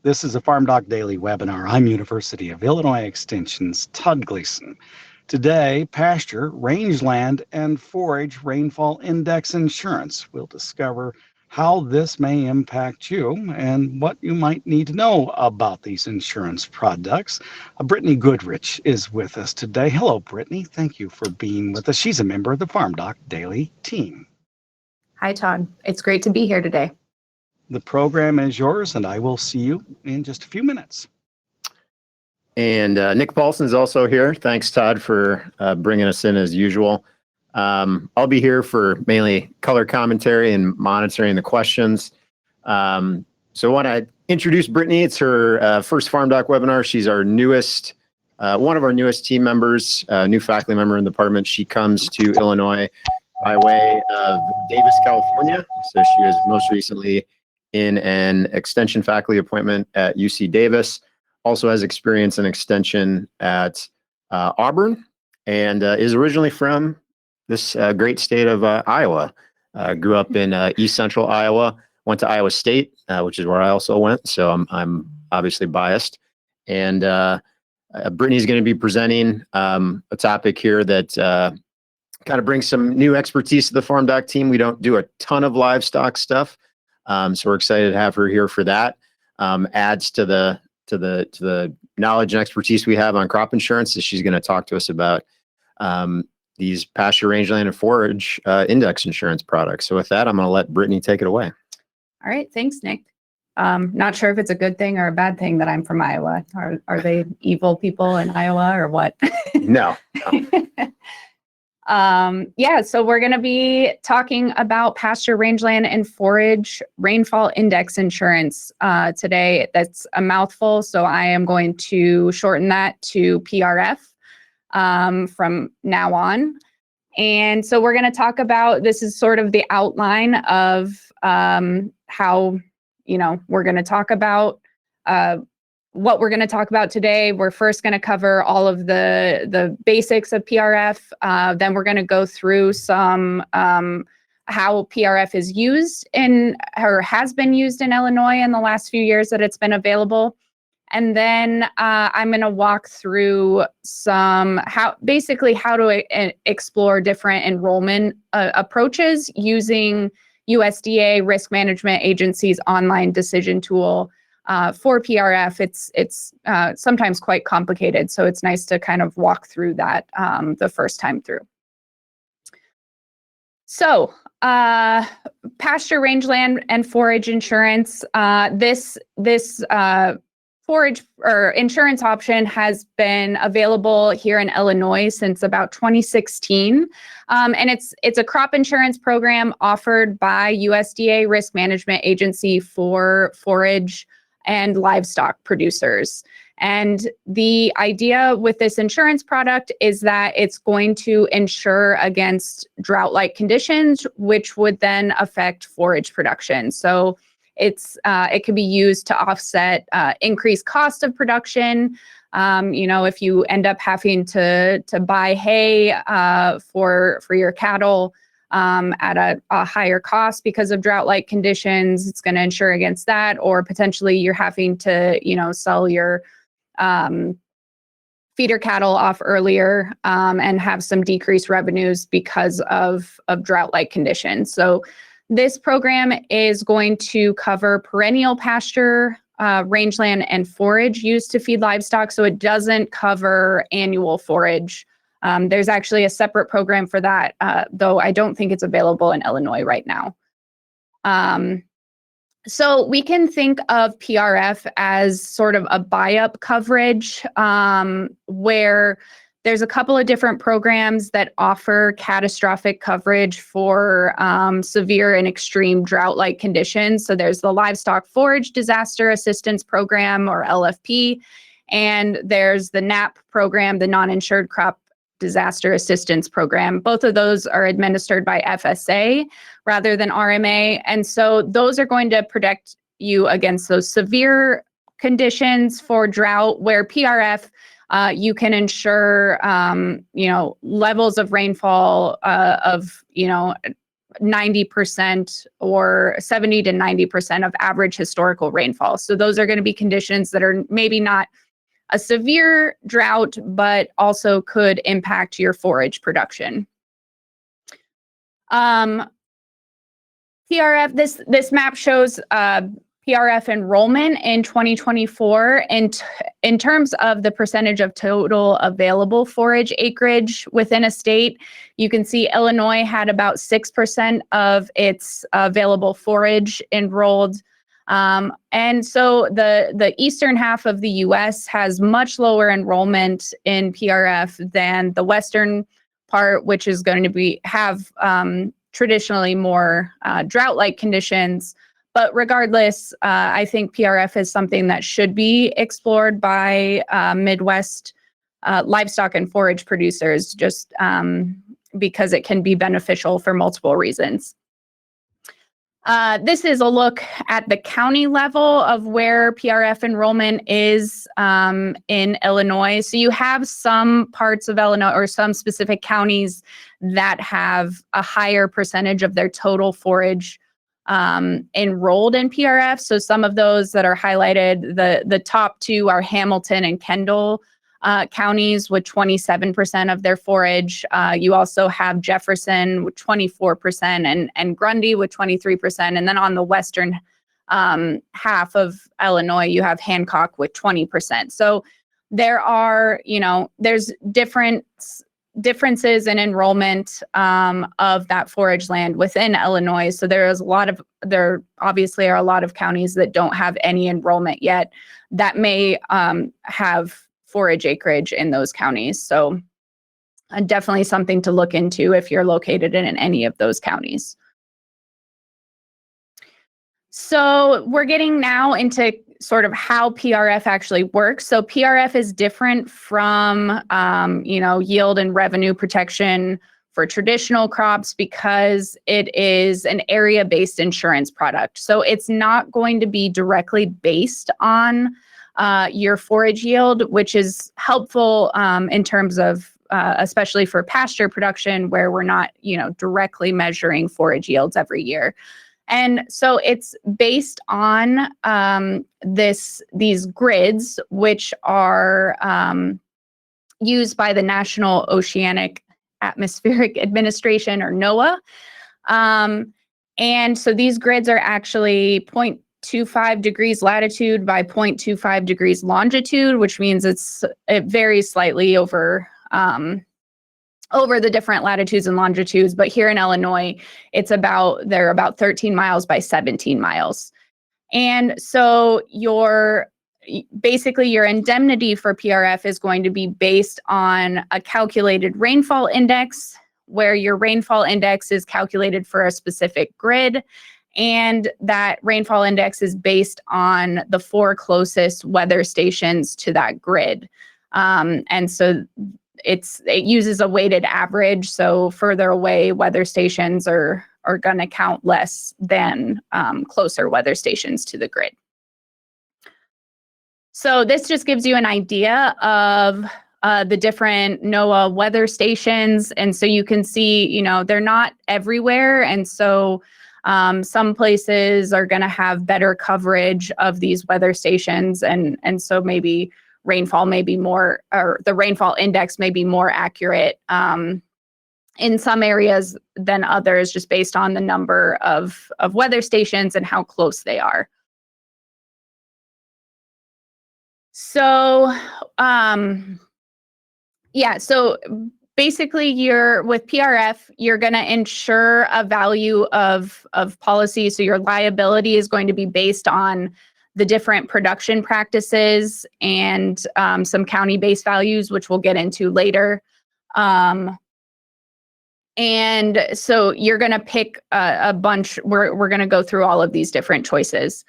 This is a FarmDoc Daily webinar. I'm University of Illinois Extension's Todd Gleason. Today, Pasture, Rangeland and Forage Rainfall Index Insurance. We'll discover how this may impact you and what you might need to know about these insurance products. Brittany Goodrich is with us today. Hello, Brittany. Thank you for being with us. She's a member of the FarmDoc Daily team. Hi, Todd. It's great to be here today. The program is yours, and I will see you in just a few minutes. And Nick Paulson is also here. Thanks, Todd, for bringing us in as usual. I'll be here for mainly color commentary and monitoring the questions. So I want to introduce Brittany. It's her first FarmDoc webinar. She's our newest, one of our newest team members, new faculty member in the department. She comes to Illinois by way of Davis, California. So she was most recently in an extension faculty appointment at UC Davis, also has experience in extension at Auburn, and is originally from this great state of Iowa. Grew up in East Central Iowa, went to Iowa State, which is where I also went, so I'm obviously biased. And Brittany's going to be presenting a topic here that kind of brings some new expertise to the FarmDoc team. We don't do a ton of livestock stuff. So we're excited to have her here for that. Adds to the knowledge and expertise we have on crop insurance, that she's going to talk to us about these Pasture, Rangeland and Forage index insurance products. So with that, I'm going to let Brittany take it away. All right. Thanks, Nick. Not sure if it's a good thing or a bad thing that I'm from Iowa. Are they evil people in Iowa or what? No. Yeah, so we're going to be talking about Pasture, Rangeland and Forage Rainfall Index Insurance today. That's a mouthful, so I am going to shorten that to PRF from now on. And so we're going to talk about, this is sort of the outline of how, we're going to talk about what we're going to talk about today. We're first going to cover all of the basics of PRF. Then we're going to go through some how PRF is used or has been used in Illinois in the last few years that it's been available. And then I'm going to walk through how to explore different enrollment approaches using USDA Risk Management Agency's online decision tool. For PRF, it's sometimes quite complicated, so it's nice to kind of walk through that the first time through. So, Pasture, Rangeland and Forage Insurance. This forage or insurance option has been available here in Illinois since about 2016, and it's a crop insurance program offered by USDA Risk Management Agency for forage and livestock producers. And the idea with this insurance product is that it's going to insure against drought-like conditions, which would then affect forage production. So it can be used to offset increased cost of production. If you end up having to buy hay for your cattle at a higher cost because of drought-like conditions, it's going to insure against that. Or potentially you're having to, sell your feeder cattle off earlier and have some decreased revenues because of drought-like conditions. So this program is going to cover perennial pasture, rangeland, and forage used to feed livestock. So it doesn't cover annual forage. There's actually a separate program for that, though I don't think it's available in Illinois right now. So we can think of PRF as sort of a buy-up coverage where there's a couple of different programs that offer catastrophic coverage for severe and extreme drought-like conditions. So there's the Livestock Forage Disaster Assistance Program, or LFP, and there's the NAP program, the Non-Insured Crop Disaster Assistance Program. Both of those are administered by FSA rather than RMA. And so those are going to protect you against those severe conditions for drought, where PRF, you can ensure, levels of rainfall of, 90% or 70 to 90% of average historical rainfall. So those are going to be conditions that are maybe not a severe drought, but also could impact your forage production. PRF, this map shows PRF enrollment in 2024 and in terms of the percentage of total available forage acreage within a state. You can see Illinois had about 6% of its available forage enrolled. And so the eastern half of the US has much lower enrollment in PRF than the western part, which is going to have traditionally more drought-like conditions. But regardless, I think PRF is something that should be explored by Midwest livestock and forage producers, just because it can be beneficial for multiple reasons. This is a look at the county level of where PRF enrollment is in Illinois. So you have some parts of Illinois or some specific counties that have a higher percentage of their total forage enrolled in PRF. So some of those that are highlighted, the top two are Hamilton and Kendall counties with 27% of their forage. You also have Jefferson with 24% and Grundy with 23%. And then on the western half of Illinois, you have Hancock with 20%. So there are, there's differences in enrollment of that forage land within Illinois. So there obviously are a lot of counties that don't have any enrollment yet that may have forage acreage in those counties. So definitely something to look into if you're located in any of those counties. So we're getting now into sort of how PRF actually works. So PRF is different from, yield and revenue protection for traditional crops because it is an area-based insurance product. So it's not going to be directly based on your forage yield, which is helpful in terms of, especially for pasture production, where we're not, directly measuring forage yields every year. And so it's based on these grids, which are used by the National Oceanic Atmospheric Administration, or NOAA. And so these grids are actually 0.25 degrees latitude by 0.25 degrees longitude, which means it varies slightly over the different latitudes and longitudes. But here in Illinois, they're about 13 miles by 17 miles. And so basically your indemnity for PRF is going to be based on a calculated rainfall index, where your rainfall index is calculated for a specific grid. And that rainfall index is based on the 4 closest weather stations to that grid. And so it uses a weighted average. So further away weather stations are going to count less than closer weather stations to the grid. So this just gives you an idea of the different NOAA weather stations. And so you can see, they're not everywhere. And so some places are going to have better coverage of these weather stations. And so maybe rainfall may be more, or the rainfall index may be more accurate in some areas than others, just based on the number of weather stations and how close they are. So, so basically with PRF, you're going to insure a value of policy. So your liability is going to be based on the different production practices and some county-based values, which we'll get into later. And so you're going to pick a bunch. We're going to go through all of these different choices.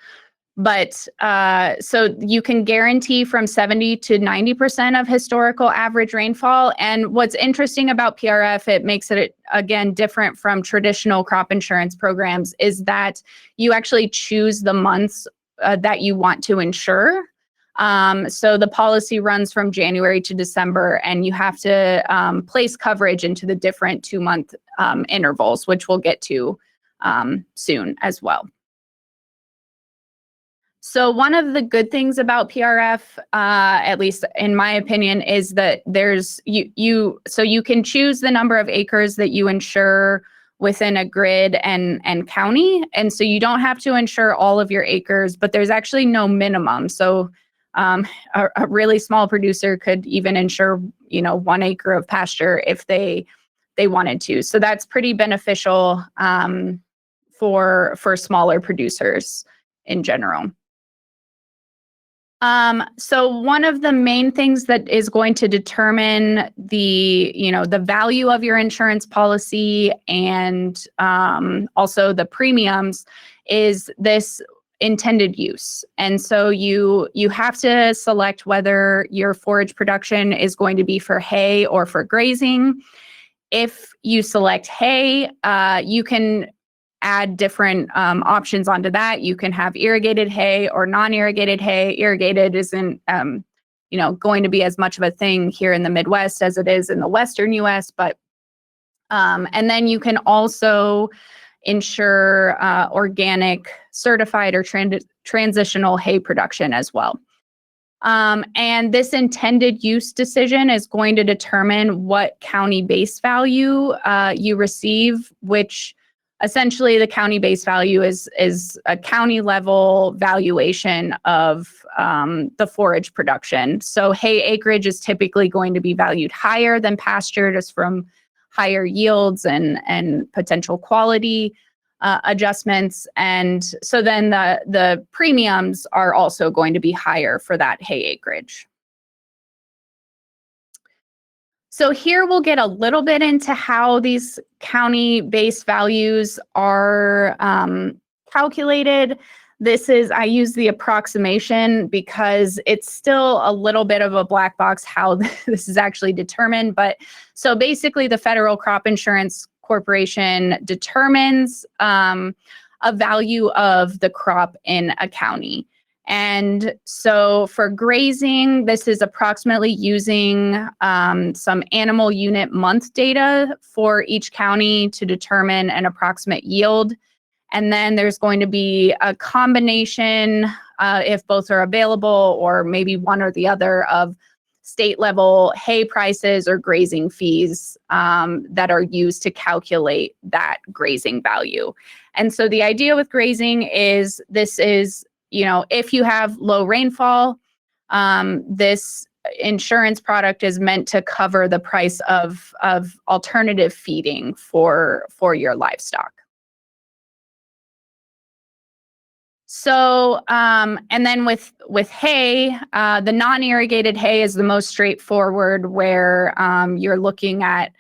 But so you can guarantee from 70 to 90% of historical average rainfall. And what's interesting about PRF, it makes it, again, different from traditional crop insurance programs, is that you actually choose the months that you want to insure. So the policy runs from January to December, and you have to place coverage into the different 2-month intervals, which we'll get to soon as well. So one of the good things about PRF, at least in my opinion, is that there's so you can choose the number of acres that you insure within a grid and county, and so you don't have to insure all of your acres, but there's actually no minimum. So a really small producer could even insure 1 acre of pasture if they wanted to. So that's pretty beneficial for smaller producers in general. So one of the main things that is going to determine the value of your insurance policy and also the premiums is this intended use. And so you have to select whether your forage production is going to be for hay or for grazing. If you select hay, you can add different options onto that. You can have irrigated hay or non-irrigated hay. Irrigated isn't, going to be as much of a thing here in the Midwest as it is in the Western U.S. But and then you can also insure organic, certified, or transitional hay production as well. And this intended use decision is going to determine what county base value you receive, which essentially the county base value is a county level valuation of the forage production. So hay acreage is typically going to be valued higher than pasture just from higher yields and potential quality adjustments. And so then the premiums are also going to be higher for that hay acreage. So here we'll get a little bit into how these county base values are calculated. I use the approximation because it's still a little bit of a black box how this is actually determined. But so basically the Federal Crop Insurance Corporation determines a value of the crop in a county. And so for grazing, this is approximately using some animal unit month data for each county to determine an approximate yield. And then there's going to be a combination, if both are available, or maybe one or the other, of state level hay prices or grazing fees that are used to calculate that grazing value. And so the idea with grazing is this is, if you have low rainfall, this insurance product is meant to cover the price of alternative feeding for your livestock. So, and then with hay, the non-irrigated hay is the most straightforward, where you're looking at,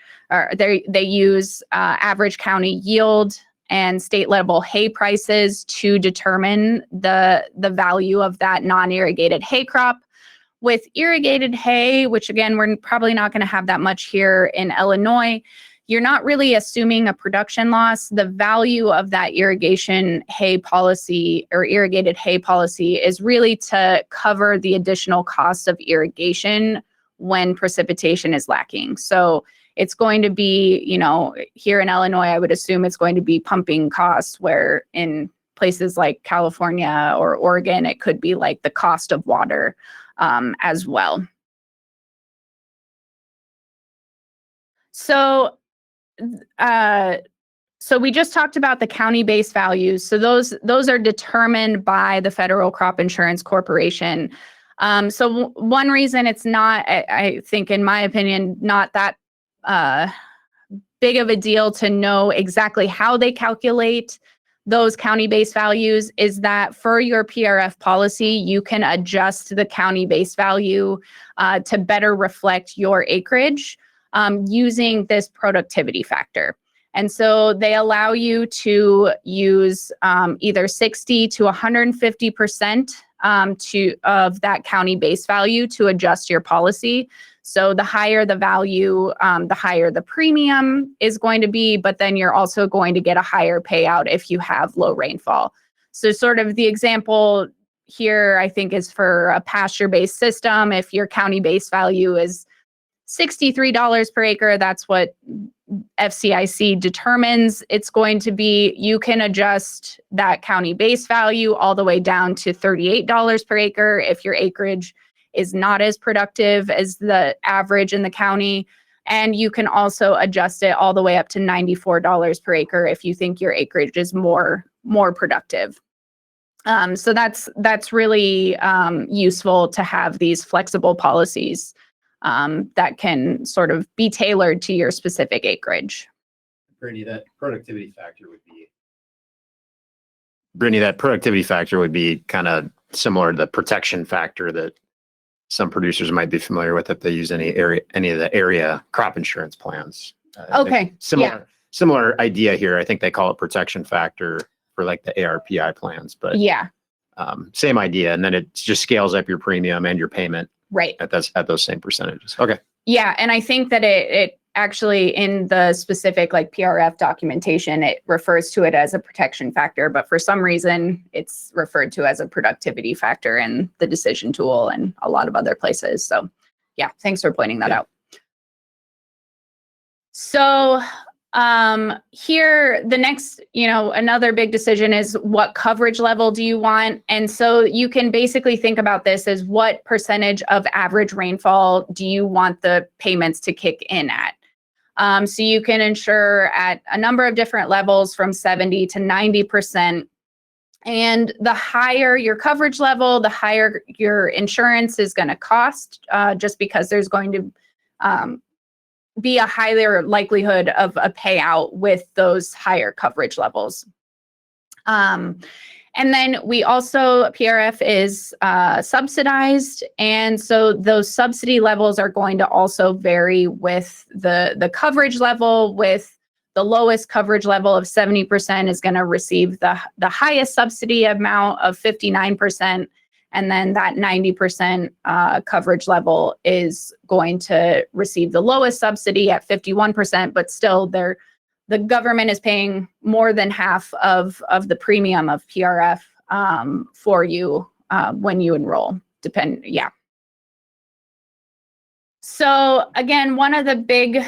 they use average county yield and state level hay prices to determine the value of that non-irrigated hay crop. With irrigated hay, which again, we're probably not going to have that much here in Illinois, you're not really assuming a production loss. The value of that irrigation hay policy or irrigated hay policy is really to cover the additional cost of irrigation when precipitation is lacking. So it's going to be, here in Illinois, I would assume it's going to be pumping costs, where in places like California or Oregon, it could be like the cost of water as well. So we just talked about the county base values. So those are determined by the Federal Crop Insurance Corporation. So one reason it's not, I think, in my opinion, not that big of a deal to know exactly how they calculate those county base values is that for your PRF policy, you can adjust the county base value to better reflect your acreage using this productivity factor. And so they allow you to use either 60 to 150% of that county base value to adjust your policy. So the higher the value, the higher the premium is going to be, but then you're also going to get a higher payout if you have low rainfall. So sort of the example here, I think, is for a pasture-based system. If your county base value is $63 per acre, that's what FCIC determines it's going to be. You can adjust that county base value all the way down to $38 per acre if your acreage is not as productive as the average in the county. And you can also adjust it all the way up to $94 per acre if you think your acreage is more productive. So that's really useful to have these flexible policies that can sort of be tailored to your specific acreage. Brittany, that productivity factor would be kind of similar to the protection factor that some producers might be familiar with if they use any of the area crop insurance plans. Okay. Similar idea here. I think they call it protection factor for like the ARPI plans, but yeah, same idea. And then it just scales up your premium and your payment right at those same percentages. Okay. Yeah, and I think that it actually, in the specific like PRF documentation, it refers to it as a protection factor, but for some reason it's referred to as a productivity factor in the decision tool and a lot of other places. So yeah, thanks for pointing that out. So here, the next, another big decision is what coverage level do you want? And so you can basically think about this as what percentage of average rainfall do you want the payments to kick in at? So you can insure at a number of different levels from 70 to 90%. And the higher your coverage level, the higher your insurance is going to cost, just because there's going to be a higher likelihood of a payout with those higher coverage levels. And then we also, PRF is subsidized. And so those subsidy levels are going to also vary with the coverage level. With the lowest coverage level of 70% is going to receive the highest subsidy amount of 59%. And then that 90% coverage level is going to receive the lowest subsidy at 51%, but still the government is paying more than half of the premium of PRF for you when you enroll. So again, one of the big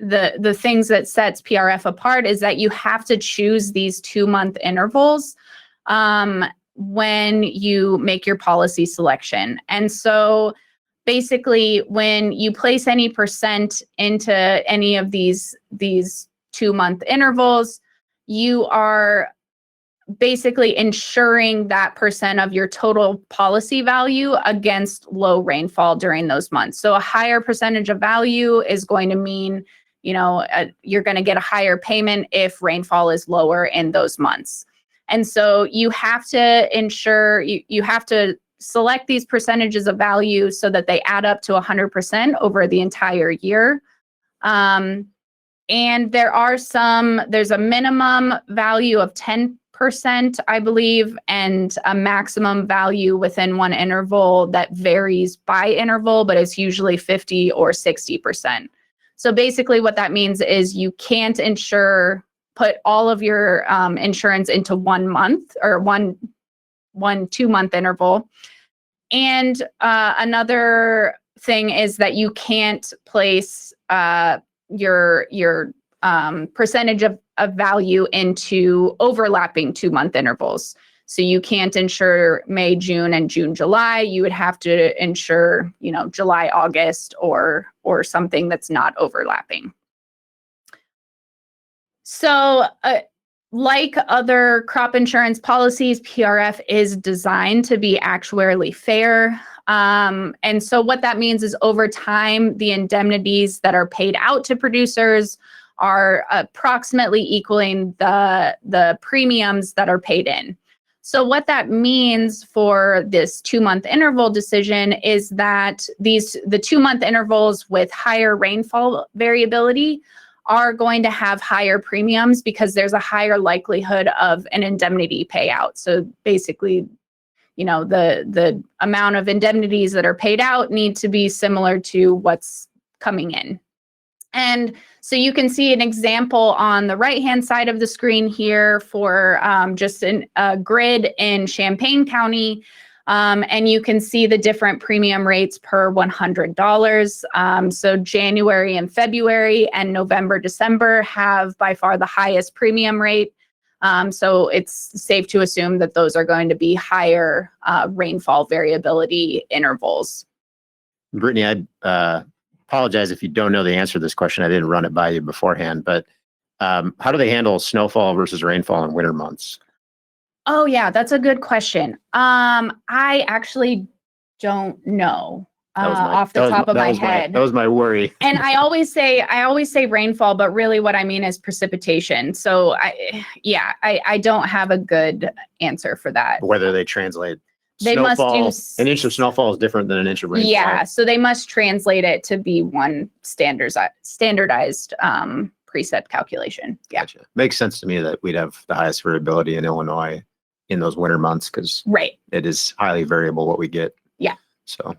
the things that sets PRF apart is that you have to choose these 2-month intervals when you make your policy selection. And so basically, when you place any percent into any of these 2-month intervals, you are basically insuring that percent of your total policy value against low rainfall during those months. So a higher percentage of value is going to mean, you're going to get a higher payment if rainfall is lower in those months. And so you have to ensure, you have to select these percentages of value so that they add up to 100% over the entire year. And there's a minimum value of 10%, I believe, and a maximum value within one interval that varies by interval, but it's usually 50 or 60%. So basically what that means is you can't put all of your insurance into 1 month or one 2-month interval. And another thing is that you can't place your percentage of value into overlapping 2-month intervals. So you can't insure May, June, and June, July. You would have to insure, July, August, or something that's not overlapping. So like other crop insurance policies, PRF is designed to be actuarially fair. And so what that means is over time, the indemnities that are paid out to producers are approximately equaling the premiums that are paid in. So what that means for this 2-month interval decision is that the 2-month intervals with higher rainfall variability are going to have higher premiums because there's a higher likelihood of an indemnity payout. So basically, the amount of indemnities that are paid out need to be similar to what's coming in. And so you can see an example on the right-hand side of the screen here for just a grid in Champaign County. And you can see the different premium rates per $100. So January and February and November, December have by far the highest premium rate. So it's safe to assume that those are going to be higher rainfall variability intervals. Brittany, I apologize if you don't know the answer to this question. I didn't run it by you beforehand, but how do they handle snowfall versus rainfall in winter months? Oh yeah, that's a good question. I actually don't know off the top of my head. That was my worry. And I always say rainfall, but really what I mean is precipitation. So I don't have a good answer for that. Whether they translate They snowfall, must do an inch of snowfall is different than an inch of rainfall. Yeah, so they must translate it to be one standardized preset calculation. Yeah, Gotcha. Makes sense to me that we'd have the highest variability in Illinois in those winter months because right. It is highly variable what we get. Yeah. So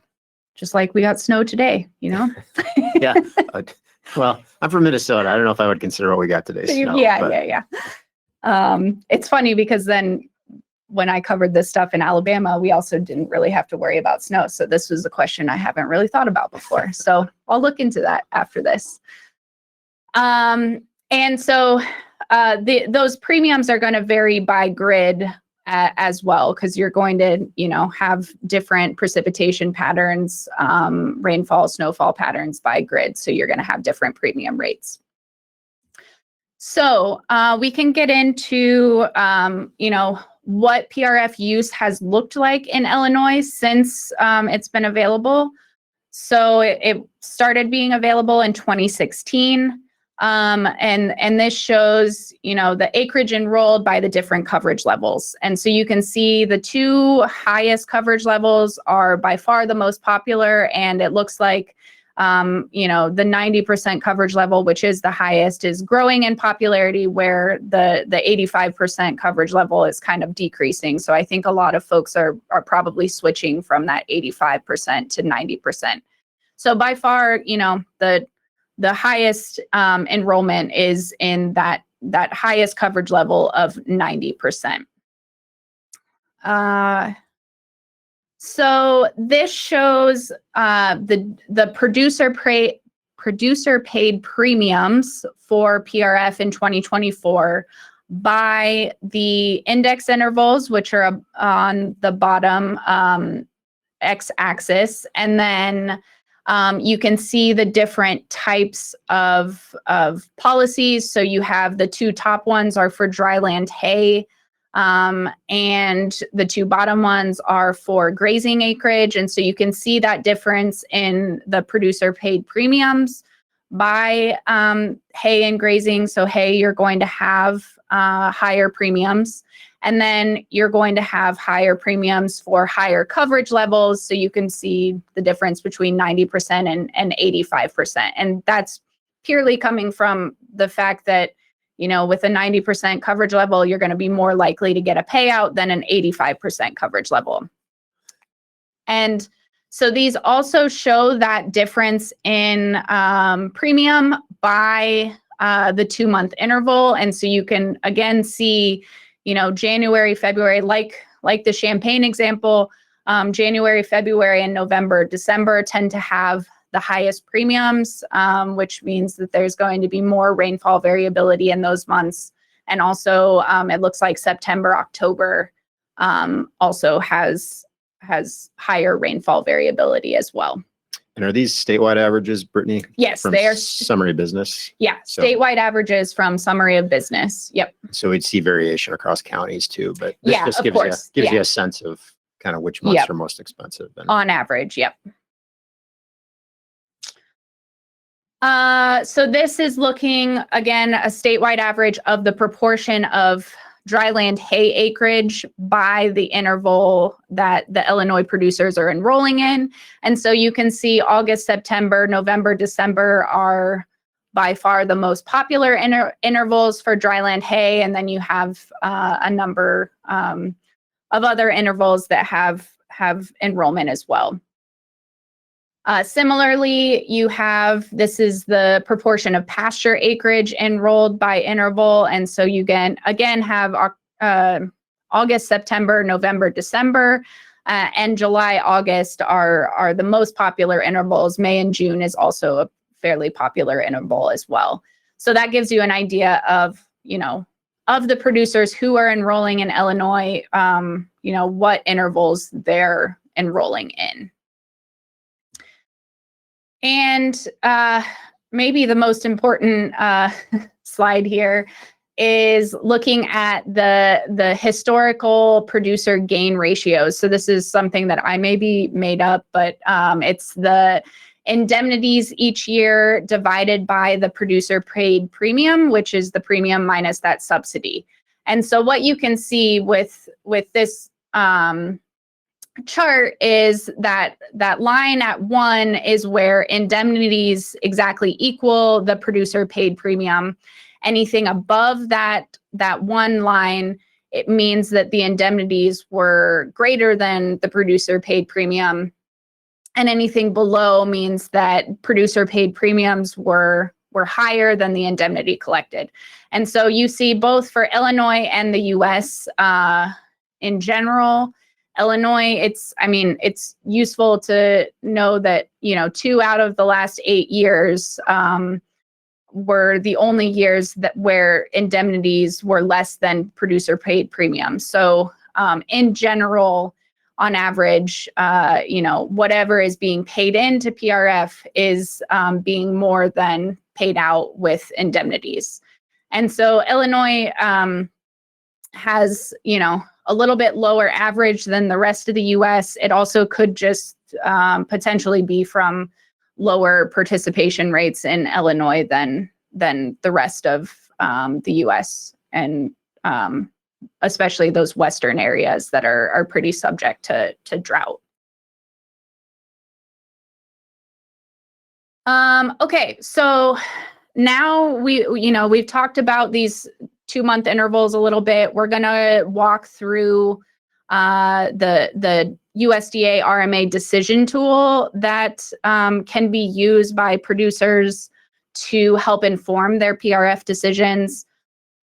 just like we got snow today, Yeah. Well, I'm from Minnesota. I don't know if I would consider what we got today snow. Yeah. It's funny because then when I covered this stuff in Alabama, we also didn't really have to worry about snow. So this was a question I haven't really thought about before. So I'll look into that after this. And so those premiums are going to vary by grid as well, because you're going to, have different precipitation patterns, rainfall, snowfall patterns by grid. So you're going to have different premium rates. So we can get into, what PRF use has looked like in Illinois since it's been available. So it started being available in 2016. And this shows, the acreage enrolled by the different coverage levels. And so you can see the two highest coverage levels are by far the most popular. And it looks like, the 90% coverage level, which is the highest, is growing in popularity, where the 85% coverage level is kind of decreasing. So I think a lot of folks are probably switching from that 85% to 90%. So by far, the highest enrollment is in that highest coverage level of 90%. So this shows the producer paid premiums for PRF in 2024 by the index intervals, which are on the bottom x-axis, and then you can see the different types of policies. So you have the two top ones are for dryland hay, and the two bottom ones are for grazing acreage. And so you can see that difference in the producer paid premiums by hay and grazing. So hay, you're going to have higher premiums. And then you're going to have higher premiums for higher coverage levels. So you can see the difference between 90% and 85%. And that's purely coming from the fact that, with a 90% coverage level, you're going to be more likely to get a payout than an 85% coverage level. And so these also show that difference in premium by the 2-month interval. And so you can again see, January, February, like the Champaign example, January, February, and November, December tend to have the highest premiums, which means that there's going to be more rainfall variability in those months. And also, it looks like September, October also has higher rainfall variability as well. And are these statewide averages, Brittany? Yes, from they are. Summary of Business? Yeah, So, statewide averages from Summary of Business. Yep. So we'd see variation across counties too, but this Yeah, just of gives course. you a sense of kind of which months Yep. are most expensive. And On average, yep. So this is looking, again, a statewide average of the proportion of dryland hay acreage by the interval that the Illinois producers are enrolling in. And so you can see August, September, November, December are by far the most popular intervals for dryland hay. And then you have a number of other intervals that have enrollment as well. Similarly, you have, this is the proportion of pasture acreage enrolled by interval. And so you again have August, September, November, December, and July, August are the most popular intervals. May and June is also a fairly popular interval as well. So that gives you an idea of, of the producers who are enrolling in Illinois, what intervals they're enrolling in. And maybe the most important slide here is looking at the historical producer gain ratios. So this is something that I maybe made up, but it's the indemnities each year divided by the producer paid premium, which is the premium minus that subsidy. And so what you can see with this chart is that line at 1 is where indemnities exactly equal the producer paid premium. Anything above that 1 line, it means that the indemnities were greater than the producer paid premium. And anything below means that producer paid premiums were higher than the indemnity collected. And so you see both for Illinois and the US in general. Illinois, it's useful to know that, 2 out of the last 8 years were the only years where indemnities were less than producer paid premiums. So in general, on average, whatever is being paid into PRF is being more than paid out with indemnities. And so Illinois has, a little bit lower average than the rest of the US. It also could just potentially be from lower participation rates in Illinois than the rest of the US, and especially those western areas that are pretty subject to drought. Okay, so now we've talked about these 2-month intervals a little bit. We're going to walk through the USDA RMA decision tool that can be used by producers to help inform their PRF decisions.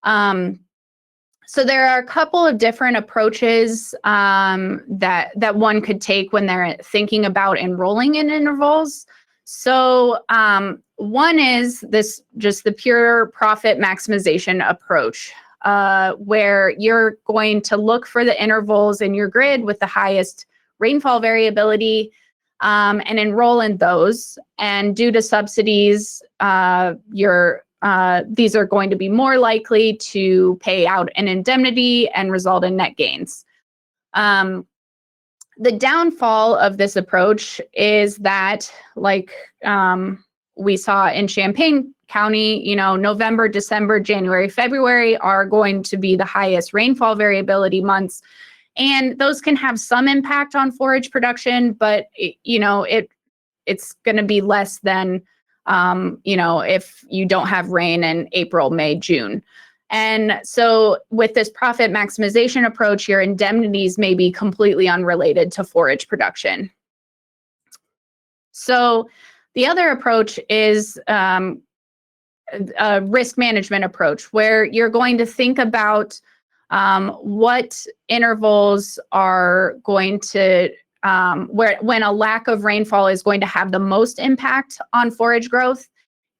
So there are a couple of different approaches that one could take when they're thinking about enrolling in intervals. So one is just the pure profit maximization approach, where you're going to look for the intervals in your grid with the highest rainfall variability and enroll in those. And due to subsidies, these are going to be more likely to pay out an indemnity and result in net gains. The downfall of this approach is that, like we saw in Champaign County, November, December, January, February are going to be the highest rainfall variability months. And those can have some impact on forage production, but it's going to be less than, if you don't have rain in April, May, June. And so with this profit maximization approach, your indemnities may be completely unrelated to forage production. So the other approach is a risk management approach, where you're going to think about what intervals are going to, when a lack of rainfall is going to have the most impact on forage growth,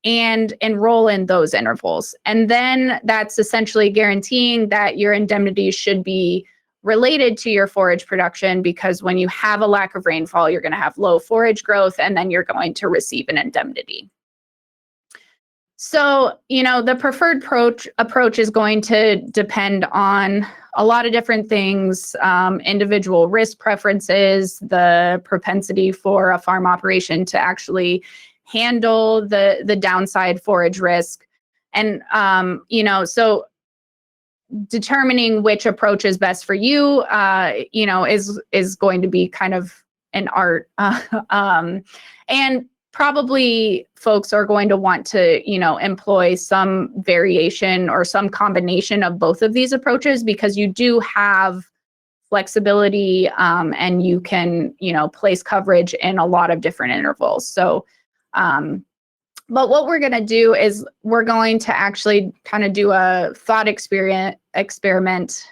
and enroll in those intervals. And then that's essentially guaranteeing that your indemnities should be related to your forage production, because when you have a lack of rainfall, you're going to have low forage growth, and then you're going to receive an indemnity. So, the preferred approach is going to depend on a lot of different things, individual risk preferences, the propensity for a farm operation to actually handle the downside forage risk. And, so determining which approach is best for you, is going to be kind of an art. And probably folks are going to want to, employ some variation or some combination of both of these approaches, because you do have flexibility, and you can, place coverage in a lot of different intervals. So, but what we're going to do is we're going to actually kind of do a thought experiment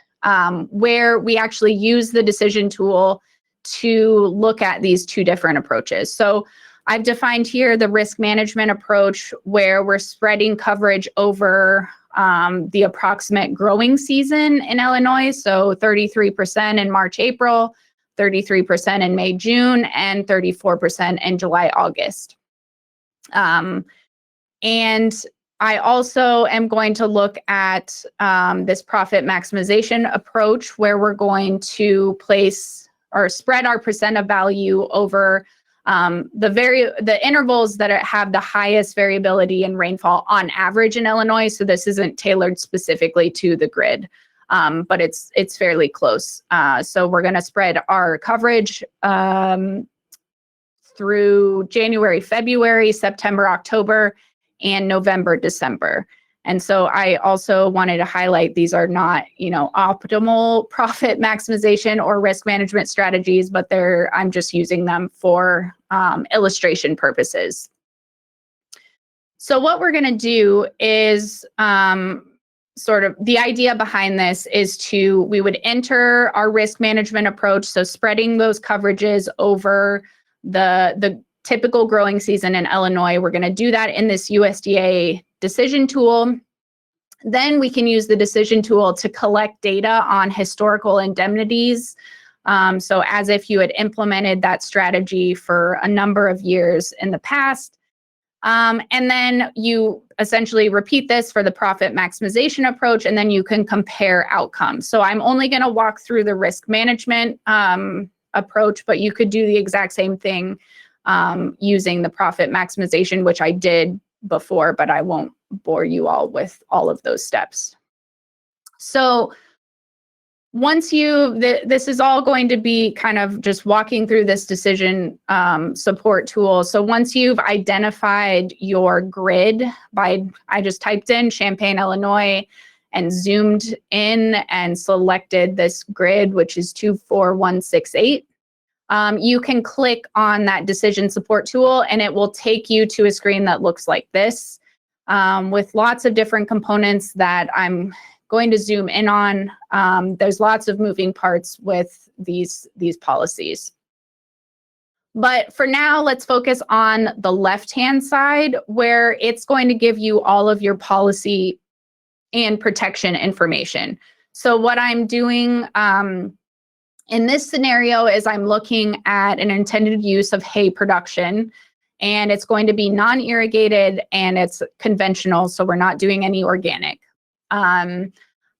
where we actually use the decision tool to look at these two different approaches. So I've defined here the risk management approach, where we're spreading coverage over the approximate growing season in Illinois. So 33% in March, April, 33% in May, June, and 34% in July, August. And I also am going to look at this profit maximization approach, where we're going to place or spread our percent of value over the intervals that have the highest variability in rainfall on average in Illinois. So this isn't tailored specifically to the grid, but it's fairly close. So we're going to spread our coverage through January, February, September, October, and November, December. And so I also wanted to highlight these are not, optimal profit maximization or risk management strategies, but I'm just using them for illustration purposes. So what we're going to do is sort of the idea behind this is we would enter our risk management approach. So spreading those coverages over the typical growing season in Illinois. We're going to do that in this USDA decision tool. Then we can use the decision tool to collect data on historical indemnities. So as if you had implemented that strategy for a number of years in the past. And then you essentially repeat this for the profit maximization approach, and then you can compare outcomes. So I'm only going to walk through the risk management approach, but you could do the exact same thing using the profit maximization, which I did before, but I won't bore you all with all of those steps. So once this is all going to be kind of just walking through this decision support tool. So once you've identified your grid I just typed in Champaign, Illinois, and zoomed in and selected this grid, which is 24168. You can click on that decision support tool and it will take you to a screen that looks like this with lots of different components that I'm going to zoom in on. There's lots of moving parts with these policies. But for now, let's focus on the left-hand side, where it's going to give you all of your policy and protection information. So what I'm doing in this scenario is I'm looking at an intended use of hay production, and it's going to be non-irrigated and it's conventional, so we're not doing any organic.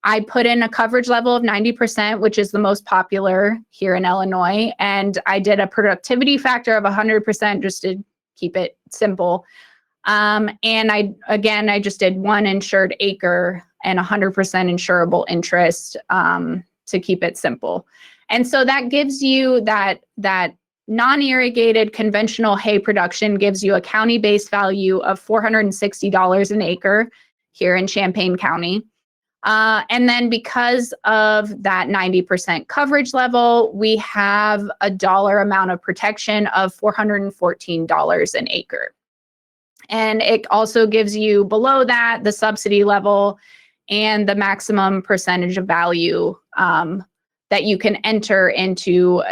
I put in a coverage level of 90%, which is the most popular here in Illinois, and I did a productivity factor of 100% just to keep it simple. And I just did one insured acre and 100% insurable interest to keep it simple. And so that gives you that non-irrigated conventional hay production gives you a county-based value of $460 an acre here in Champaign County. And then because of that 90% coverage level, we have a dollar amount of protection of $414 an acre. And it also gives you below that the subsidy level and the maximum percentage of value that you can enter into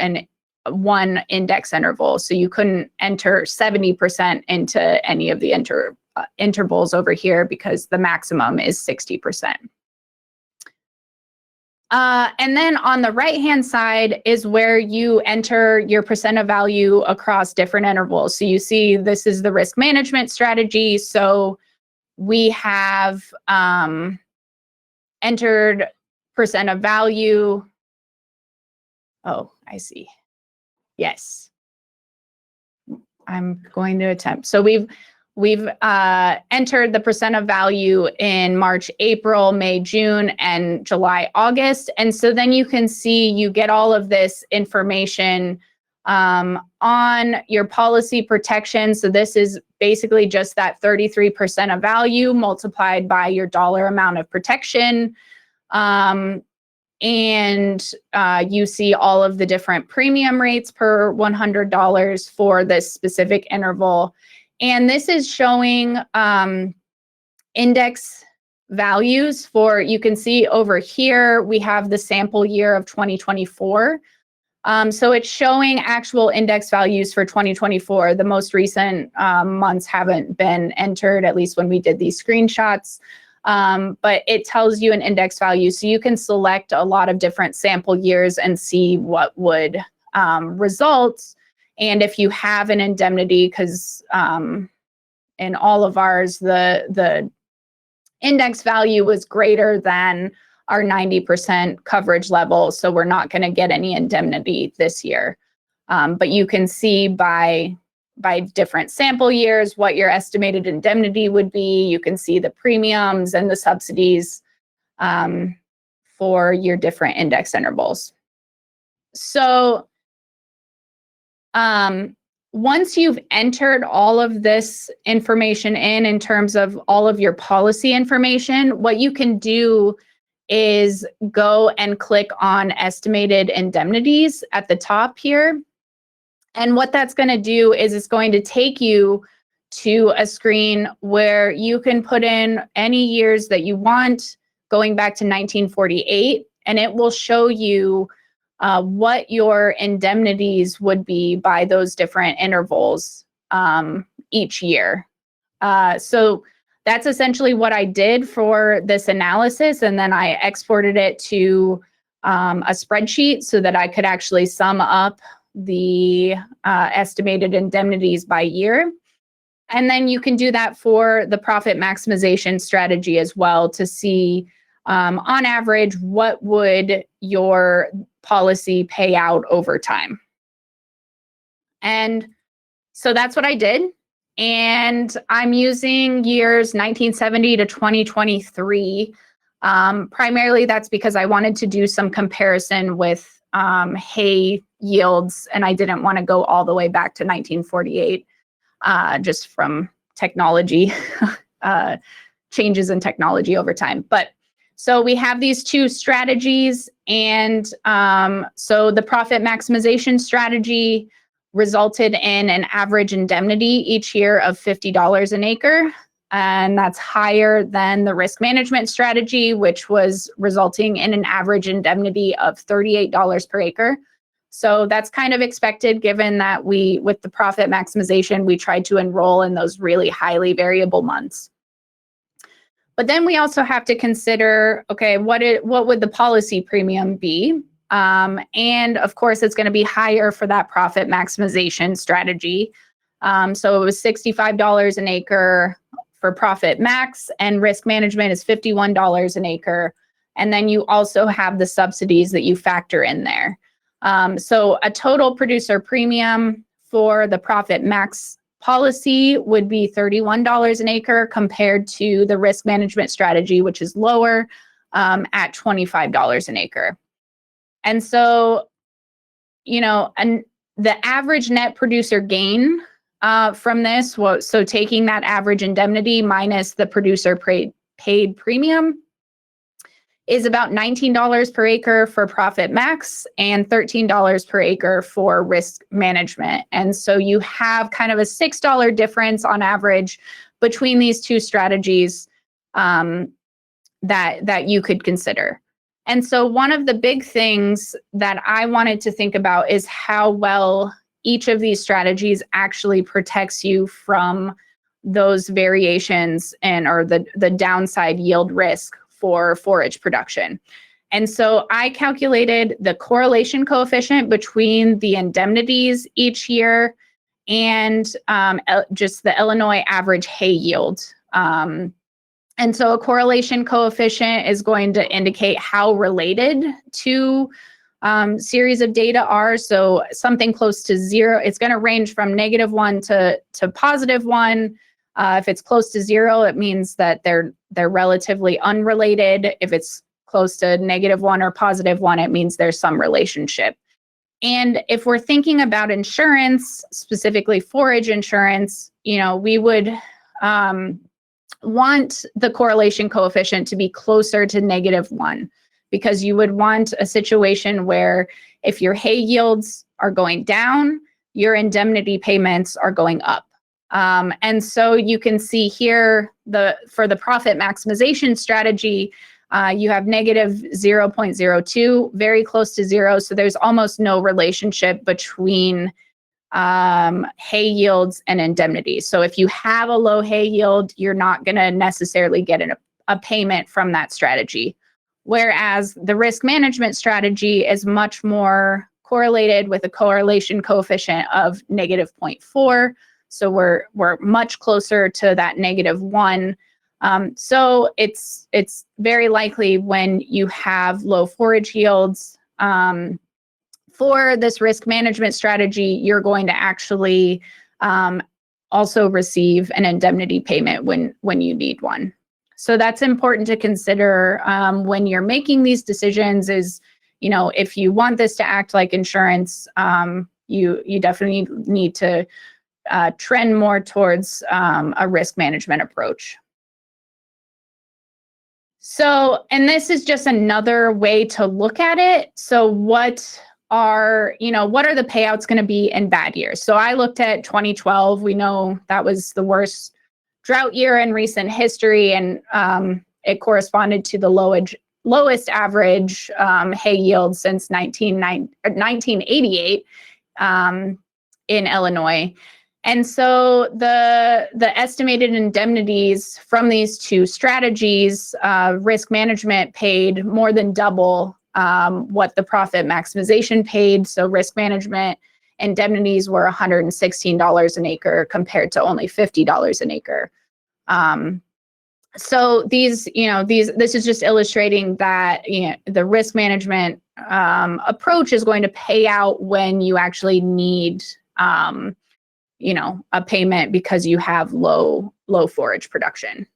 one index interval. So you couldn't enter 70% into any of the intervals over here because the maximum is 60%. And then on the right-hand side is where you enter your percent of value across different intervals. So you see this is the risk management strategy. So we have entered percent of value. Oh, I see. Yes. I'm going to attempt. So we've entered the percent of value in March, April, May, June, and July, August. And so then you can see you get all of this information on your policy protection. So this is basically just that 33% of value multiplied by your dollar amount of protection. And you see all of the different premium rates per $100 for this specific interval. And this is showing index values for, you can see over here, we have the sample year of 2024. So it's showing actual index values for 2024. The most recent months haven't been entered, at least when we did these screenshots. But it tells you an index value. So you can select a lot of different sample years and see what would result. And if you have an indemnity, because in all of ours, the index value was greater than our 90% coverage level. So we're not going to get any indemnity this year. But you can see by different sample years what your estimated indemnity would be. You can see the premiums and the subsidies for your different index intervals. So once you've entered all of this information in terms of all of your policy information, what you can do is go and click on estimated indemnities at the top here. And what that's going to do is it's going to take you to a screen where you can put in any years that you want, going back to 1948, and it will show you what your indemnities would be by those different intervals each year. So that's essentially what I did for this analysis, and then I exported it to a spreadsheet so that I could actually sum up the estimated indemnities by year. And then you can do that for the profit maximization strategy as well to see on average what would your policy pay out over time. And so that's what I did. And I'm using years 1970 to 2023. Primarily that's because I wanted to do some comparison with hay yields, and I didn't want to go all the way back to 1948, just from technology, changes in technology over time. But so we have these two strategies, and so the profit maximization strategy resulted in an average indemnity each year of $50 an acre. And that's higher than the risk management strategy, which was resulting in an average indemnity of $38 per acre. So that's kind of expected, given that with the profit maximization, we tried to enroll in those really highly variable months. But then we also have to consider, okay, what would the policy premium be? And of course, it's going to be higher for that profit maximization strategy. So it was $65 an acre for profit max, and risk management is $51 an acre. And then you also have the subsidies that you factor in there. So a total producer premium for the profit max policy would be $31 an acre compared to the risk management strategy, which is lower, at $25 an acre. And so, and the average net producer gain from this, so taking that average indemnity minus the producer paid premium, is about $19 per acre for profit max and $13 per acre for risk management. And so you have kind of a $6 difference on average between these two strategies that you could consider. And so one of the big things that I wanted to think about is how well each of these strategies actually protects you from those variations or the downside yield risk for forage production. And so I calculated the correlation coefficient between the indemnities each year and just the Illinois average hay yield. And so a correlation coefficient is going to indicate how related two series of data are. So something close to zero, it's going to range from -1 to +1. If it's close to 0, it means that they're relatively unrelated. If it's close to -1 or +1, it means there's some relationship. And if we're thinking about insurance, specifically forage insurance, we would want the correlation coefficient to be closer to -1, because you would want a situation where if your hay yields are going down, your indemnity payments are going up. And so you can see here for the profit maximization strategy, you have negative 0.02, very close to zero. So there's almost no relationship between hay yields and indemnity. So if you have a low hay yield, you're not going to necessarily get a payment from that strategy. Whereas the risk management strategy is much more correlated with a correlation coefficient of negative 0.4. So we're much closer to that negative 1. So it's very likely when you have low forage yields, for this risk management strategy, you're going to actually also receive an indemnity payment when you need one. So that's important to consider when you're making these decisions is, if you want this to act like insurance, you definitely need to trend more towards a risk management approach. So, and this is just another way to look at it. So what are the payouts going to be in bad years? So I looked at 2012. We know that was the worst drought year in recent history, and it corresponded to the lowest average hay yield since 1988 in Illinois. And so the estimated indemnities from these two strategies, risk management paid more than double what the profit maximization paid. So risk management indemnities were $116 an acre compared to only $50 an acre. So this is just illustrating that the risk management approach is going to pay out when you actually need a payment because you have low forage production.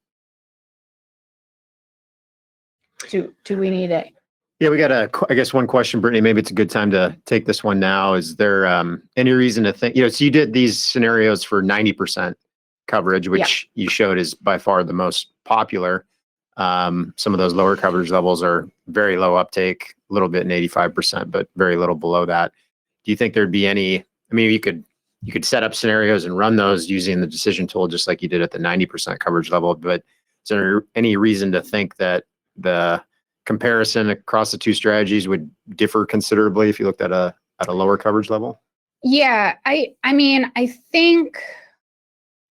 Do we need it? Yeah, we got I guess one question, Brittany, maybe it's a good time to take this one now. Is there any reason to think, so you did these scenarios for 90% coverage, which you showed is by far the most popular. Some of those lower coverage levels are very low uptake, a little bit in 85%, but very little below that. Do you think there'd be any, you could set up scenarios and run those using the decision tool, just like you did at the 90% coverage level, but is there any reason to think that the comparison across the two strategies would differ considerably if you looked at a lower coverage level? Yeah, I think,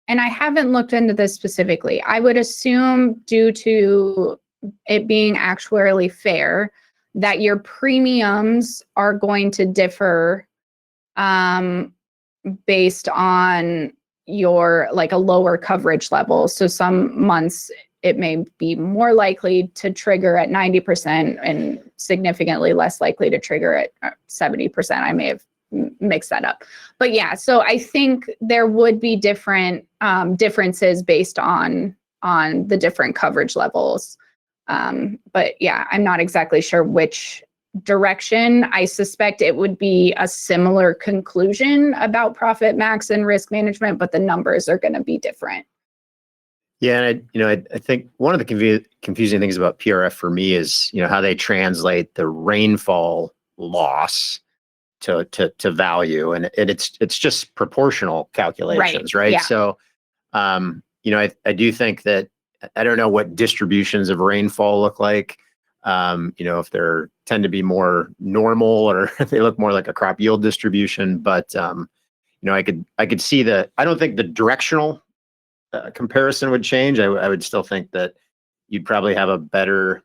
and I haven't looked into this specifically, I would assume due to it being actuarially fair that your premiums are going to differ based on your a lower coverage level. So some months it may be more likely to trigger at 90% and significantly less likely to trigger at 70%. I may have mixed that up. But yeah, so I think there would be different differences based on the different coverage levels. But yeah, I'm not exactly sure which direction. I suspect it would be a similar conclusion about profit max and risk management, but the numbers are going to be different. Yeah, and I think one of the confusing things about PRF for me is how they translate the rainfall loss to value, and it's just proportional calculations, right? Yeah. So, I do think that I don't know what distributions of rainfall look like. If they tend to be more normal or if they look more like a crop yield distribution, but I could see I don't think the directional comparison would change. I would still think that you'd probably have a better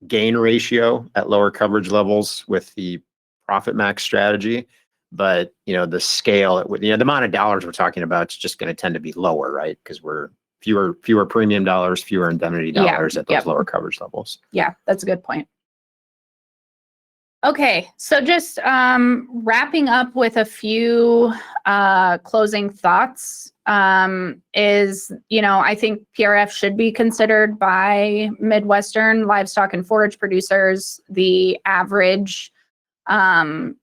gain ratio at lower coverage levels with the profit max strategy, but the scale, the amount of dollars we're talking about is just going to tend to be lower, right? Because we're fewer premium dollars, fewer indemnity dollars at those lower coverage levels. Yeah, that's a good point. Okay, so just wrapping up with a few closing thoughts is, I think PRF should be considered by Midwestern livestock and forage producers. The average, I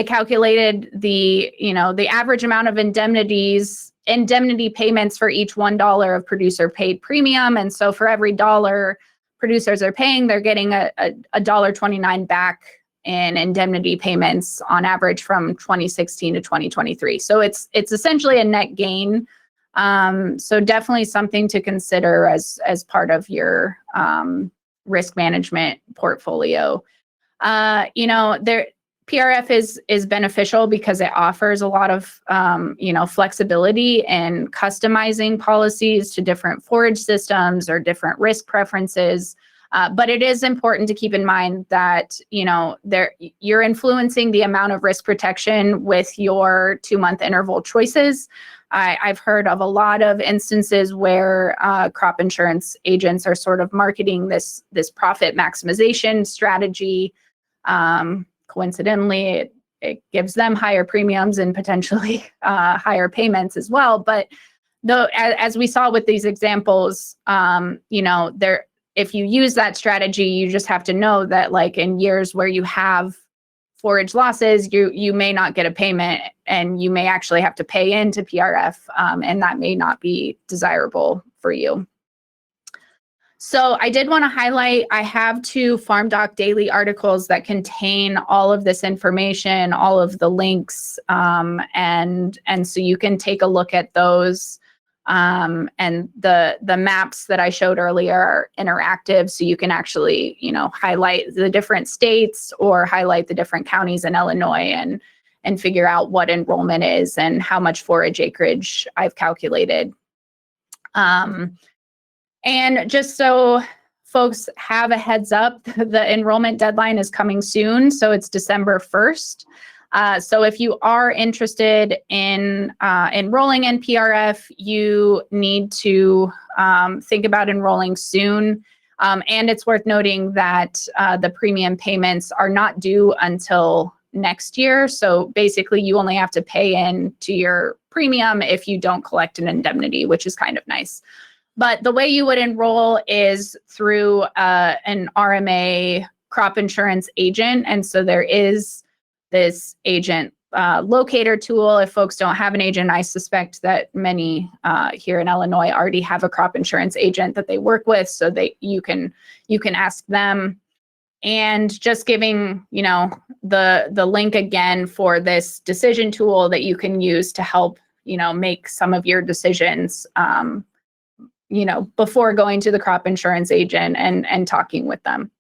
calculated the average amount of indemnity payments for each $1 of producer paid premium. And so for every $1 producers are paying, they're getting a $1.29 back in indemnity payments on average from 2016 to 2023. So it's essentially a net gain. So definitely something to consider as part of your risk management portfolio. PRF is beneficial because it offers a lot of flexibility in customizing policies to different forage systems or different risk preferences. But it is important to keep in mind that you're influencing the amount of risk protection with your 2-month interval choices. I've heard of a lot of instances where crop insurance agents are sort of marketing this profit maximization strategy. Coincidentally, it gives them higher premiums and potentially higher payments as well. But though, as we saw with these examples, if you use that strategy, you just have to know that, like, in years where you have forage losses, you may not get a payment, and you may actually have to pay into PRF, and that may not be desirable for you. So I did want to highlight, I have 2 FarmDoc daily articles that contain all of this information, all of the links, and so you can take a look at those. And the maps that I showed earlier are interactive, so you can actually, highlight the different states or highlight the different counties in Illinois and figure out what enrollment is and how much forage acreage I've calculated. And just so folks have a heads up, the enrollment deadline is coming soon, so it's December 1st. So if you are interested in enrolling in PRF, you need to think about enrolling soon. And it's worth noting that the premium payments are not due until next year. So basically, you only have to pay in to your premium if you don't collect an indemnity, which is kind of nice. But the way you would enroll is through an RMA crop insurance agent. And so there is this agent locator tool. If folks don't have an agent, I suspect that many here in Illinois already have a crop insurance agent that they work with, so you can ask them. And just giving the link again for this decision tool that you can use to help make some of your decisions before going to the crop insurance agent and talking with them.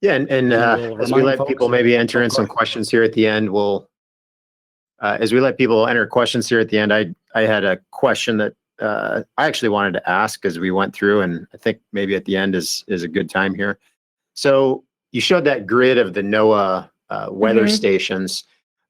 Yeah, and as we let people maybe enter in some questions here at the end, as we let people enter questions here at the end, I had a question that I actually wanted to ask as we went through, and I think maybe at the end is a good time here. So you showed that grid of the NOAA weather stations,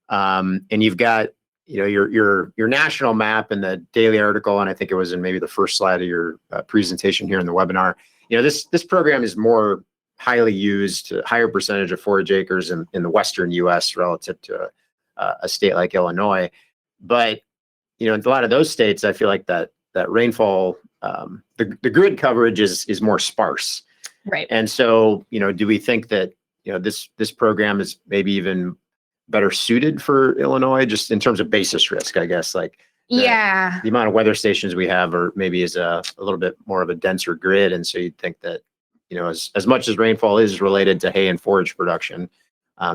and you've got your national map in the daily article, and I think it was in maybe the first slide of your presentation here in the webinar. This program is more highly used, higher percentage of forage acres in the Western U.S. relative to a state like Illinois. But in a lot of those states, I feel like that rainfall, the grid coverage is more sparse. Right. And so, do we think that this program is maybe even better suited for Illinois, just in terms of basis risk, I guess, like the amount of weather stations we have, or maybe is a little bit more of a denser grid. And so you'd think that, as much as rainfall is related to hay and forage production,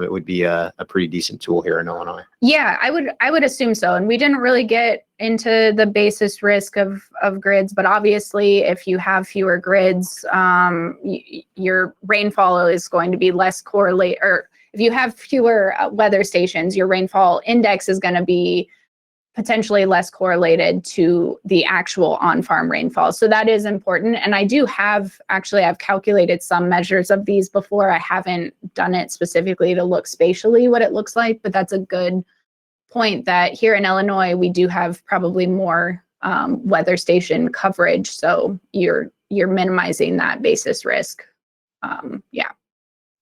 it would be a pretty decent tool here in Illinois. Yeah, I would assume so. And we didn't really get into the basis risk of grids, but obviously if you have fewer grids, your rainfall is going to be less correlated, or if you have fewer weather stations, your rainfall index is going to be potentially less correlated to the actual on-farm rainfall. So that is important. And I do I've calculated some measures of these before. I haven't done it specifically to look spatially what it looks like, but that's a good point that here in Illinois, we do have probably more weather station coverage. So you're minimizing that basis risk. Yeah.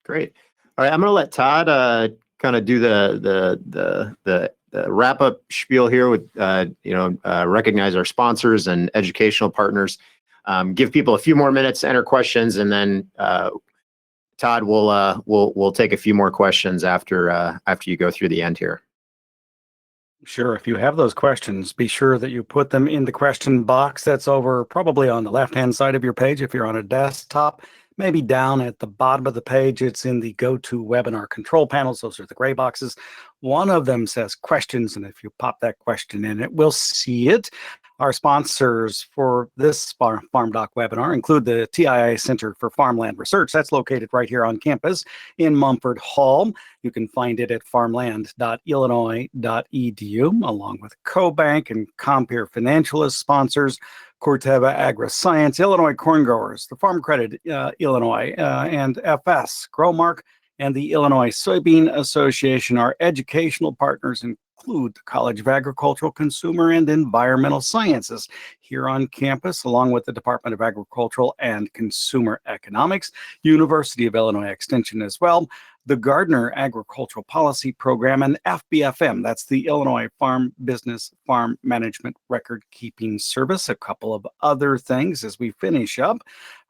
Great. All right. I'm going to let Todd kind of do the wrap up spiel here with, recognize our sponsors and educational partners, give people a few more minutes to enter questions, and then Todd will take a few more questions after you go through the end here. Sure. If you have those questions, be sure that you put them in the question box that's over probably on the left-hand side of your page. If you're on a desktop, maybe down at the bottom of the page, it's in the Go To Webinar control panels. Those are the gray boxes. One of them says questions, and if you pop that question in, it will see it. Our sponsors for this FarmDoc webinar include the TIA Center for Farmland Research. That's located right here on campus in Mumford Hall. You can find it at farmland.illinois.edu, along with CoBank and Compeer Financial as sponsors, Corteva AgriScience, Illinois Corn Growers, the Farm Credit Illinois, and FS, Growmark, and the Illinois Soybean Association. Our educational partners include the College of Agricultural, Consumer, and Environmental Sciences here on campus, along with the Department of Agricultural and Consumer Economics, University of Illinois Extension as well, the Gardner Agricultural Policy Program, and FBFM. That's the Illinois Farm Business Farm Management Record Keeping Service. A couple of other things as we finish up.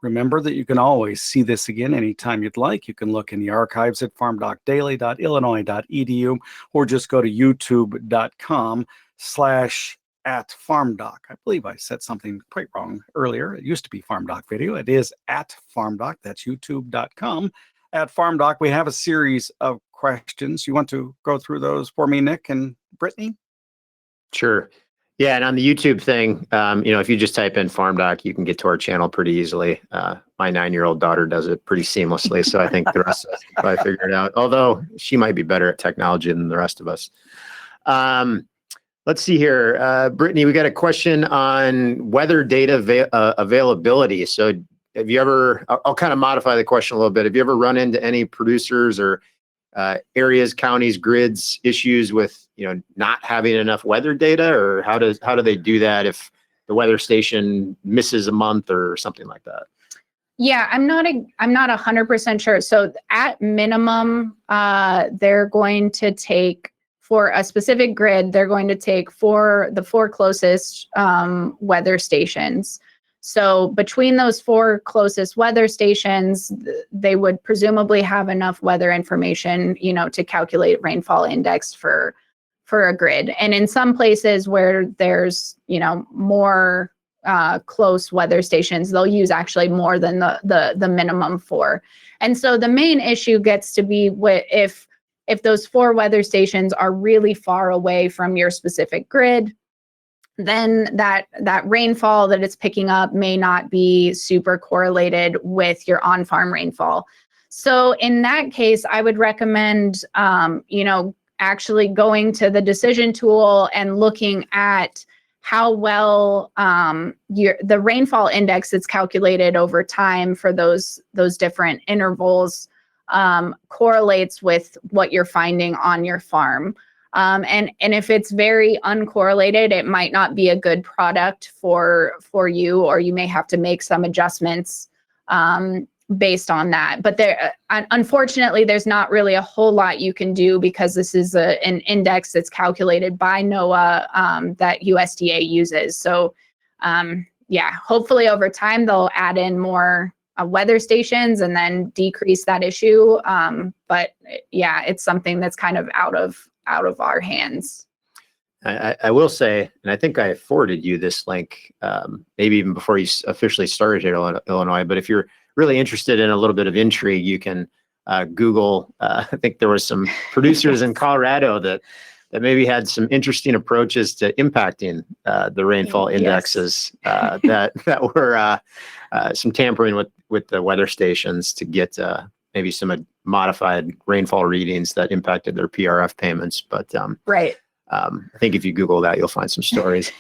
Remember that you can always see this again anytime you'd like. You can look in the archives at farmdocdaily.illinois.edu or just go to youtube.com/@farmdoc. I believe I said something quite wrong earlier. It used to be FarmDoc Video. It is @farmdoc. That's youtube.com/@farmdoc. We have a series of questions. You want to go through those for me, Nick and Brittany? Sure. Yeah, and on the YouTube thing, if you just type in FarmDoc, you can get to our channel pretty easily. My 9-year-old daughter does it pretty seamlessly, so I think the rest of us can probably figure it out, although she might be better at technology than the rest of us. Let's see here. Brittany, we got a question on weather data availability. So have you ever, I'll kind of modify the question a little bit. Have you ever run into any producers or areas, counties, grids issues with not having enough weather data, or how do they do that if the weather station misses a month or something like that? Yeah, I'm not 100% sure. So at minimum, they're going to take, for a specific grid, they're going to take the four closest weather stations. So between those four closest weather stations, they would presumably have enough weather information, to calculate rainfall index for a grid. And in some places where there's, more close weather stations, they'll use actually more than the minimum four. And so the main issue gets to be if those four weather stations are really far away from your specific grid, then that rainfall that it's picking up may not be super correlated with your on-farm rainfall. So in that case, I would recommend, actually going to the decision tool and looking at how well the rainfall index that's calculated over time for those different intervals correlates with what you're finding on your farm. And if it's very uncorrelated, it might not be a good product for you, or you may have to make some adjustments based on that. But unfortunately, there's not really a whole lot you can do, because this is an index that's calculated by NOAA that USDA uses. So hopefully over time they'll add in more weather stations and then decrease that issue. But yeah, it's something that's kind of out of our hands. I will say, and I think I forwarded you this link, maybe even before you officially started here in Illinois, but if you're really interested in a little bit of intrigue, you can Google, I think there was some producers in Colorado that maybe had some interesting approaches to impacting the rainfall indexes that were some tampering with the weather stations to get maybe some modified rainfall readings that impacted their PRF payments. But right. I think if you Google that, you'll find some stories.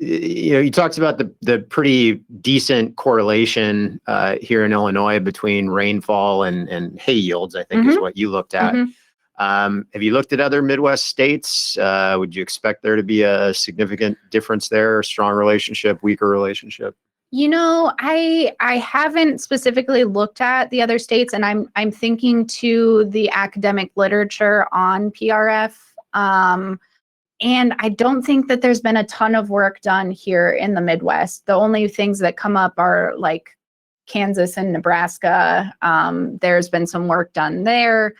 You talked about the pretty decent correlation here in Illinois between rainfall and hay yields, I think is what you looked at. Have you looked at other Midwest states? Would you expect there to be a significant difference there, a strong relationship, weaker relationship? I haven't specifically looked at the other states, and I'm thinking to the academic literature on PRF. And I don't think that there's been a ton of work done here in the Midwest. The only things that come up are like Kansas and Nebraska. There's been some work done there.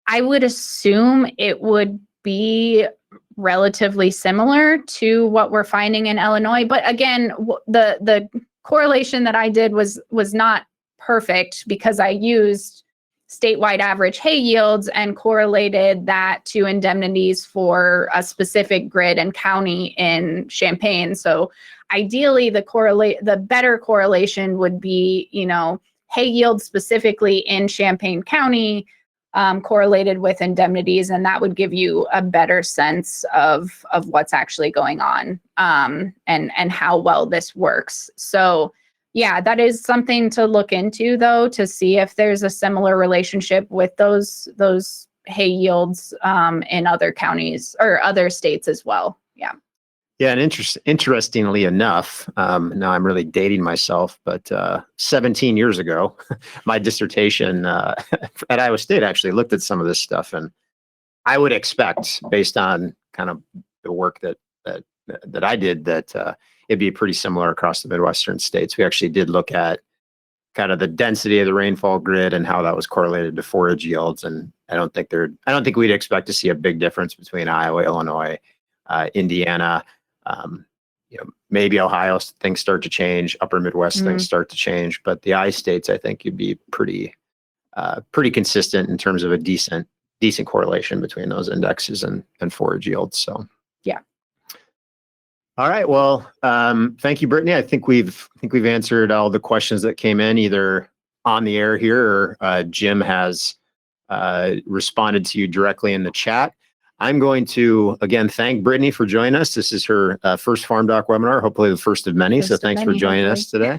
I would assume it would be relatively similar to what we're finding in Illinois. But again, the correlation that I did was not perfect because I used statewide average hay yields and correlated that to indemnities for a specific grid and county in Champaign. So ideally, the better correlation would be, hay yields specifically in Champaign County correlated with indemnities, and that would give you a better sense of what's actually going on and how well this works. So yeah, that is something to look into, though, to see if there's a similar relationship with those hay yields in other counties or other states as well. Yeah. Yeah, and interestingly enough, now I'm really dating myself, but 17 years ago, my dissertation at Iowa State actually looked at some of this stuff, and I would expect, based on kind of the work that I did, that it'd be pretty similar across the Midwestern states. We actually did look at kind of the density of the rainfall grid and how that was correlated to forage yields, and I don't think we'd expect to see a big difference between Iowa, Illinois, Indiana. Maybe Ohio, things start to change. Upper Midwest, things start to change. But the I states, I think you'd be pretty consistent in terms of a decent correlation between those indexes and forage yields. So yeah. All right. Well, thank you, Brittany. I think we've answered all the questions that came in either on the air here or Jim has responded to you directly in the chat. I'm going to, again, thank Brittany for joining us. This is her first FarmDoc webinar, hopefully the first of many. So thanks for joining us today.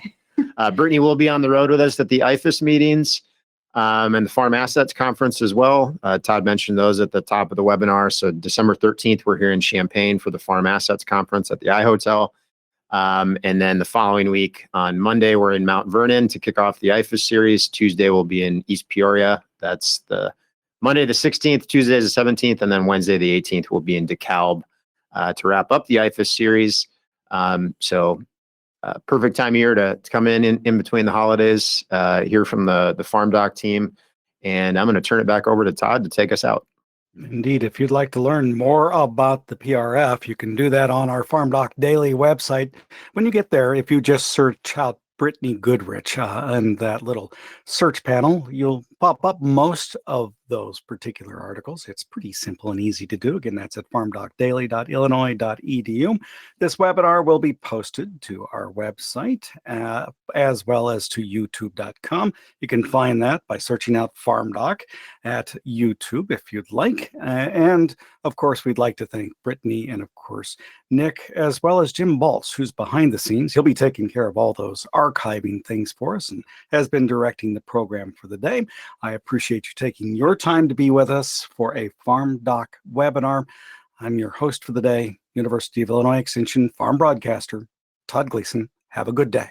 Brittany will be on the road with us at the IFAS meetings and the Farm Assets Conference as well. Todd mentioned those at the top of the webinar. So December 13th, we're here in Champaign for the Farm Assets Conference at the iHotel. And then the following week on Monday, we're in Mount Vernon to kick off the IFAS series. Tuesday, we'll be in East Peoria. That's the Monday the 16th, Tuesday the 17th, and then Wednesday the 18th will be in DeKalb to wrap up the IFAS series. So perfect time of year to come in between the holidays, hear from the FarmDoc team. And I'm going to turn it back over to Todd to take us out. Indeed, if you'd like to learn more about the PRF, you can do that on our FarmDoc Daily website. When you get there, if you just search out Brittany Goodrich in that little search panel, you'll pop up most of those particular articles. It's pretty simple and easy to do. Again, that's at farmdocdaily.illinois.edu. This webinar will be posted to our website as well as to youtube.com. You can find that by searching out FarmDoc at YouTube if you'd like. And of course, we'd like to thank Brittany and of course Nick, as well as Jim Baltz, who's behind the scenes. He'll be taking care of all those archiving things for us and has been directing the program for the day. I appreciate you taking your time to be with us for a FarmDoc webinar. I'm your host for the day, University of Illinois Extension farm broadcaster, Todd Gleason. Have a good day.